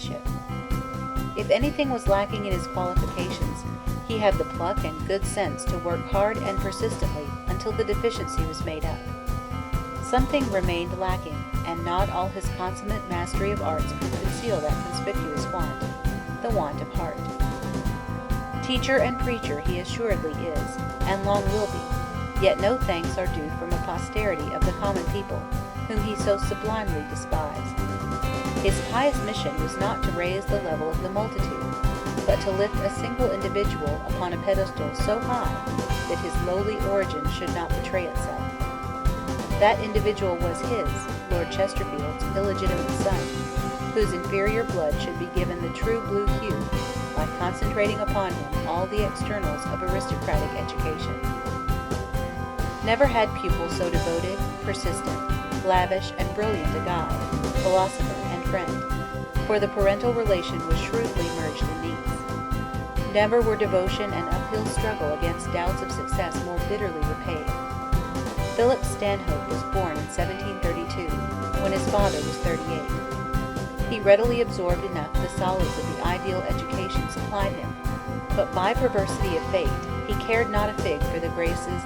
statesmanship. If anything was lacking in his qualifications, he had the pluck and good sense to work hard and persistently until the deficiency was made up. Something remained lacking, and not all his consummate mastery of arts could conceal that conspicuous want, the want of heart. Teacher and preacher he assuredly is, and long will be, yet no thanks are due from a posterity of the common people, whom he so sublimely despised. His pious mission was not to raise the level of the multitude, but to lift a single individual upon a pedestal so high that his lowly origin should not betray itself. That individual was his, Lord Chesterfield's, illegitimate son, whose inferior blood should be given the true blue hue by concentrating upon him all the externals of aristocratic education. Never had pupil so devoted, persistent, lavish, and brilliant a guide, philosopher, and friend, for the parental relation was shrewdly merged in these. Never were devotion and uphill struggle against doubts of success more bitterly repaid. Philip Stanhope was born in 1732, when his father was 38. He readily absorbed enough the solids of the ideal education supplied him, but by perversity of fate he cared not a fig for the graces,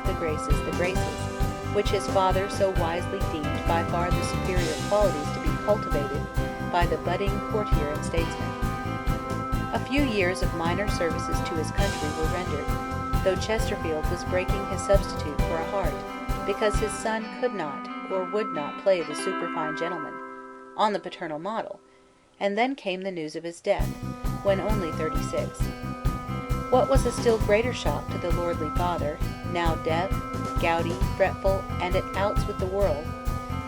which his father so wisely deemed by far the superior qualities to be cultivated by the budding courtier and statesman. A few years of minor services to his country were rendered, though Chesterfield was breaking his substitute for a heart, because his son could not or would not play the superfine gentleman, on the paternal model, and then came the news of his death, when only 36. What was a still greater shock to the lordly father, now deaf, gouty, fretful, and at outs with the world,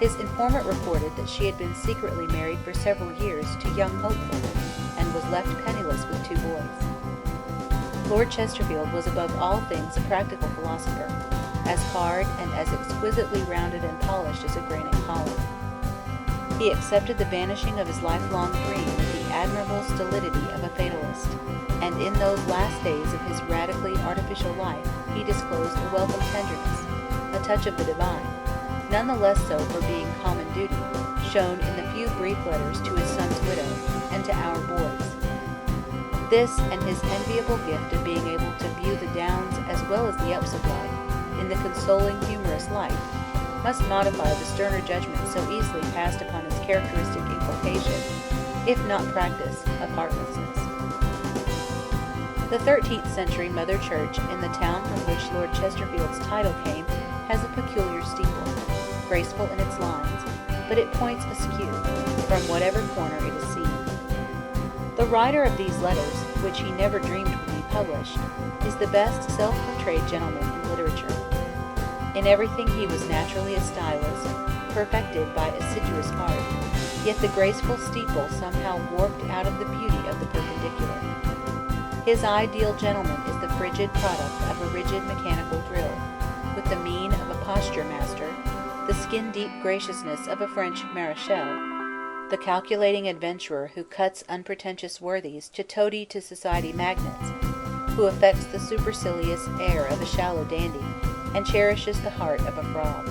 his informant reported that she had been secretly married for several years to young Hopeful, and was left penniless with 2 boys. Lord Chesterfield was above all things a practical philosopher, as hard and as exquisitely rounded and polished as a granite column. He accepted the vanishing of his lifelong dream with the admirable stolidity of a fatalist, and in those last days of his radically artificial life he disclosed a welcome tenderness, a touch of the divine, none the less so for being common duty, shown in the few brief letters to his son's widow and to our boys. This, and his enviable gift of being able to view the downs as well as the ups of life in the consoling, humorous light, must modify the sterner judgment so easily passed upon his characteristic inculcation, if not practice, of heartlessness. The 13th century Mother Church in the town from which Lord Chesterfield's title came has a peculiar steeple, graceful in its lines, but it points askew, from whatever corner it is seen. The writer of these letters, which he never dreamed would be published, is the best self-portrayed gentleman in literature. In everything he was naturally a stylist, perfected by assiduous art, yet the graceful steeple somehow warped out of the beauty of the perpendicular. His ideal gentleman is the frigid product of a rigid mechanical drill, with the mien of a posture master, the skin-deep graciousness of a French Maréchal, the calculating adventurer who cuts unpretentious worthies to toady to society magnates, who affects the supercilious air of a shallow dandy, and cherishes the heart of a frog.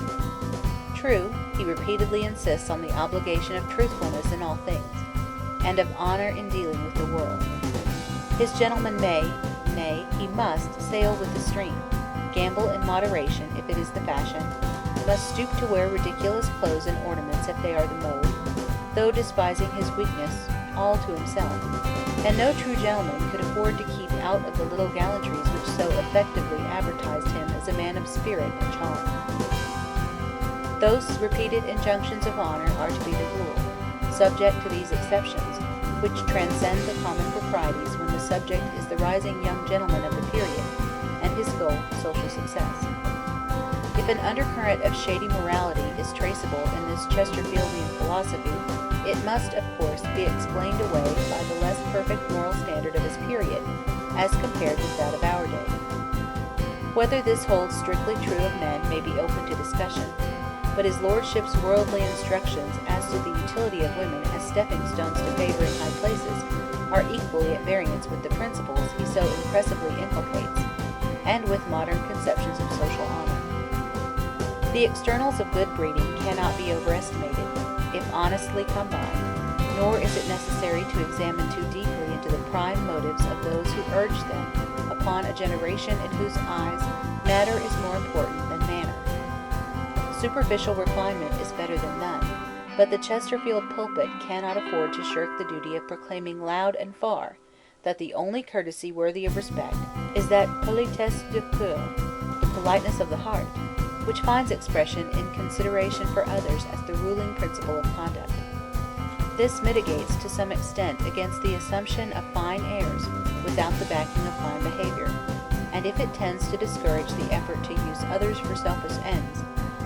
True, he repeatedly insists on the obligation of truthfulness in all things, and of honor in dealing with the world. His gentleman may, nay, he must sail with the stream, gamble in moderation if it is the fashion, must stoop to wear ridiculous clothes and ornaments if they are the mode, though despising his weakness, all to himself, and no true gentleman could afford to keep out of the little gallantries which so effectively advertised him as a man of spirit and charm. Those repeated injunctions of honor are to be the rule, subject to these exceptions, which transcend the common proprieties when the subject is the rising young gentleman of the period, and his goal social success. If an undercurrent of shady morality is traceable in this Chesterfieldian philosophy, it must, of course, be explained away by the less perfect moral standard of his period, as compared with that of our day. Whether this holds strictly true of men may be open to discussion, but his lordship's worldly instructions as to the utility of women as stepping stones to favor in high places are equally at variance with the principles he so impressively inculcates, and with modern conceptions of social honor. The externals of good breeding cannot be overestimated, if honestly come by, nor is it necessary to examine too deeply into the prime motives of those who urge them upon a generation in whose eyes matter is more important than manner. Superficial refinement is better than none, but the Chesterfield pulpit cannot afford to shirk the duty of proclaiming loud and far that the only courtesy worthy of respect is that politesse de cœur, the politeness of the heart, which finds expression in consideration for others as the ruling principle of conduct. This mitigates to some extent against the assumption of fine airs without the backing of fine behavior, and if it tends to discourage the effort to use others for selfish ends,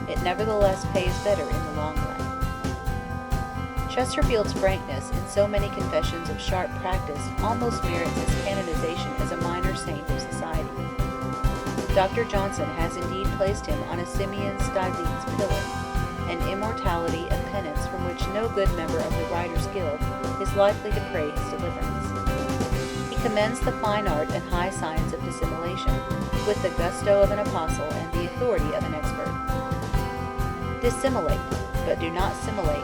it nevertheless pays better in the long run. Chesterfield's frankness in so many confessions of sharp practice almost merits his canonization as a minor saint of society. Dr. Johnson has indeed placed him on a Simeon Stylites pillar, an immortality of penance from which no good member of the Writers' Guild is likely to pray his deliverance. He commends the fine art and high science of dissimulation, with the gusto of an apostle and the authority of an expert. Dissimulate, but do not simulate.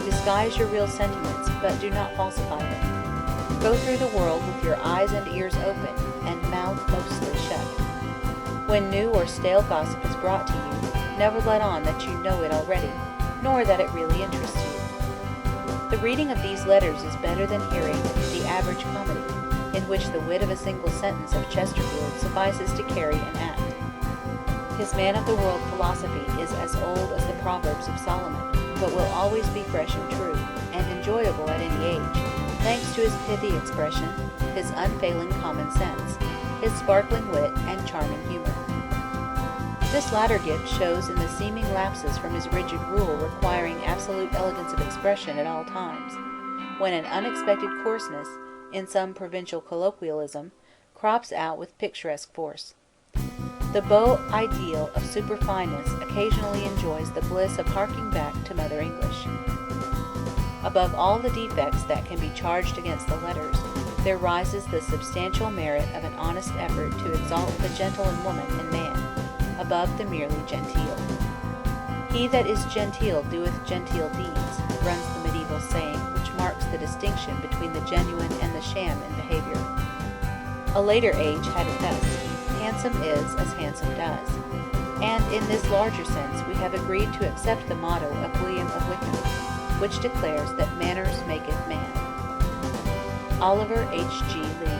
Disguise your real sentiments, but do not falsify them. Go through the world with your eyes and ears open, and mouth mostly shut. When new or stale gossip is brought to you, never let on that you know it already, nor that it really interests you. The reading of these letters is better than hearing the average comedy, in which the wit of a single sentence of Chesterfield suffices to carry an act. His man-of-the-world philosophy is as old as the Proverbs of Solomon, but will always be fresh and true, and enjoyable at any age, thanks to his pithy expression, his unfailing common sense, his sparkling wit, and charming humor. This latter gift shows in the seeming lapses from his rigid rule requiring absolute elegance of expression at all times, when an unexpected coarseness, in some provincial colloquialism, crops out with picturesque force. The beau ideal of superfineness occasionally enjoys the bliss of harking back to Mother English. Above all the defects that can be charged against the letters, there rises the substantial merit of an honest effort to exalt the gentle in woman and man, above the merely genteel. He that is genteel doeth genteel deeds, runs the medieval saying, which marks the distinction between the genuine and the sham in behavior. A later age had it thus: handsome is as handsome does. And in this larger sense we have agreed to accept the motto of William of Wykeham, which declares that manners maketh man. Oliver H. G. Lee.